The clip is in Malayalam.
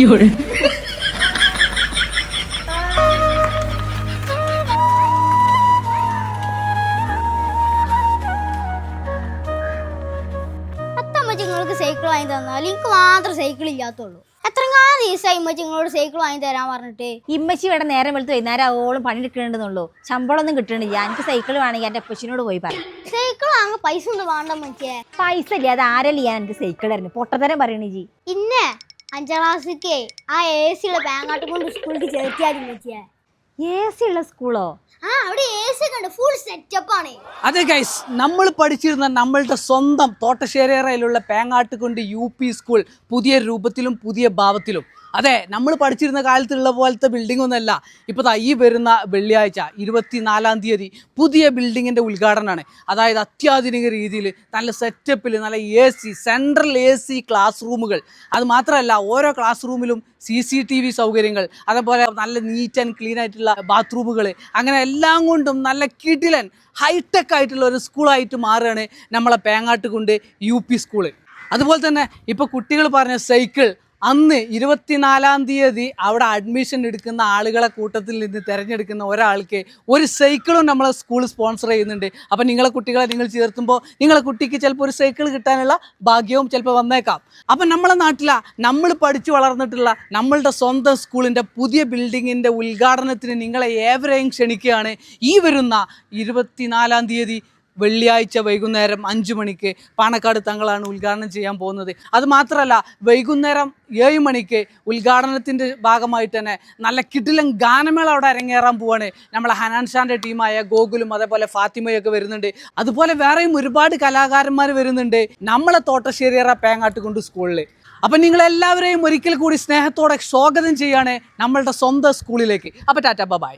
有人。നിങ്ങൾക്ക് സൈക്കിൾ വാങ്ങി തന്നാൽ എനിക്ക് മാത്രം സൈക്കിൾ ഇല്ലാത്തുള്ളൂ. എത്രങ്ങാനും ദിവസമായി ഇമ്മച്ചി നിങ്ങളോട് സൈക്കിൾ വാങ്ങി തരാൻ പറഞ്ഞിട്ട്. ഇമ്മച്ചി ഇവിടെ നേരം വെളുത്ത് വൈകുന്നേരം ആവോളം പണി എടുക്കണ്ടെന്നുള്ളൂ. ശമ്പളമൊന്നും കിട്ടണില്ല. എനിക്ക് സൈക്കിൾ വേണമെങ്കിൽ എൻ്റെ അപ്പച്ചിനോട് പോയി പറയാം. സൈക്കിൾ വാങ്ങാൻ പൈസ ഒന്നും വേണ്ട മച്ചിയെ. പൈസ ഇല്ലാതെ ആരല്ല ചെയ്യാൻ എനിക്ക് സൈക്കിൾ ആയിരുന്നു. പൊട്ടത്തരം പറയണേ ജി. ഇന്നെ 5ാം ക്ലാസ്സിക്ക് ആ AC ഉള്ള ബാങ്ങാട്ട് കൊണ്ട് സ്കൂളിൽ ചേർത്തിയാൽ മച്ചിയെ. AC ഉള്ള സ്കൂളോ? അവിടെ AC ഒക്കെ ഉണ്ട്, ഫുൾ സെറ്റപ്പ് ആണ്. അതെ ഗൈസ്, നമ്മൾ പഠിച്ചിരുന്ന നമ്മളുടെ സ്വന്തം തോട്ടശ്ശേരിയിലുള്ള പേങ്ങാട്ടുകുണ്ട് UP സ്കൂൾ പുതിയ രൂപത്തിലും പുതിയ ഭാവത്തിലും. അതെ, നമ്മൾ പഠിച്ചിരുന്ന കാലത്തുള്ള പോലത്തെ ബിൽഡിംഗ് ഒന്നുമല്ല. ഇപ്പോൾ ഈ വരുന്ന വെള്ളിയാഴ്ച 24-ാം തീയതി പുതിയ ബിൽഡിങ്ങിൻ്റെ ഉദ്ഘാടനമാണ്. അതായത് അത്യാധുനിക രീതിയിൽ നല്ല സെറ്റപ്പിൽ നല്ല AC, സെൻട്രൽ AC ക്ലാസ് റൂമുകൾ. അത് മാത്രമല്ല, ഓരോ ക്ലാസ് റൂമിലും CCTV സൗകര്യങ്ങൾ, അതേപോലെ നല്ല നീറ്റ് ആൻഡ് ക്ലീൻ ആയിട്ടുള്ള ബാത്റൂമുകൾ, അങ്ങനെ എല്ലാം കൊണ്ടും നല്ല കിടിലൻ ഹൈടെക് ആയിട്ടുള്ള ഒരു സ്കൂളായിട്ട് മാറുകയാണ് നമ്മളെ പേങ്ങാട്ടുകുണ്ട് UP സ്കൂള്. അതുപോലെ തന്നെ ഇപ്പോൾ കുട്ടികൾ പറഞ്ഞ സൈക്കിൾ അന്ന് 24-ാം തീയതി അവിടെ അഡ്മിഷൻ എടുക്കുന്ന ആളുകളെ കൂട്ടത്തിൽ നിന്ന് തിരഞ്ഞെടുക്കുന്ന ഒരാൾക്ക് ഒരു സൈക്കിളും നമ്മളെ സ്കൂൾ സ്പോൺസർ ചെയ്യുന്നുണ്ട്. അപ്പം നിങ്ങളെ കുട്ടികളെ നിങ്ങൾ ചേർത്തുമ്പോൾ നിങ്ങളെ കുട്ടിക്ക് ചിലപ്പോൾ ഒരു സൈക്കിൾ കിട്ടാനുള്ള ഭാഗ്യവും ചിലപ്പോൾ വന്നേക്കാം. അപ്പം നമ്മളെ നാട്ടിലാണ് നമ്മൾ പഠിച്ചു വളർന്നിട്ടുള്ള നമ്മളുടെ സ്വന്തം സ്കൂളിൻ്റെ പുതിയ ബിൽഡിങ്ങിൻ്റെ ഉദ്ഘാടനത്തിന് നിങ്ങളെ ഏവരെയും ക്ഷണിക്കുകയാണ്. ഈ വരുന്ന 24-ാം തീയതി വെള്ളിയാഴ്ച വൈകുന്നേരം 5 മണിക്ക് പാണക്കാട് തങ്ങളാണ് ഉദ്ഘാടനം ചെയ്യാൻ പോകുന്നത്. അതുമാത്രമല്ല, വൈകുന്നേരം 7 മണിക്ക് ഉദ്ഘാടനത്തിൻ്റെ ഭാഗമായിട്ട് തന്നെ നല്ല കിടിലൻ ഗാനമേള അവിടെ അരങ്ങേറാൻ പോവാണ്. നമ്മളെ ഹനാൻഷാൻ്റെ ടീമായ ഗോകുലും അതേപോലെ ഫാത്തിമയൊക്കെ വരുന്നുണ്ട്. അതുപോലെ വേറെയും ഒരുപാട് കലാകാരന്മാർ വരുന്നുണ്ട് നമ്മളെ തോട്ടശ്ശേരിയറ പേങ്ങാട്ടുകുണ്ട് സ്കൂളിൽ. അപ്പം നിങ്ങളെല്ലാവരെയും ഒരിക്കൽ കൂടി സ്നേഹത്തോടെ സ്വാഗതം ചെയ്യാണ് നമ്മളുടെ സ്വന്തം സ്കൂളിലേക്ക്. അപ്പോൾ ടാറ്റ ബൈ.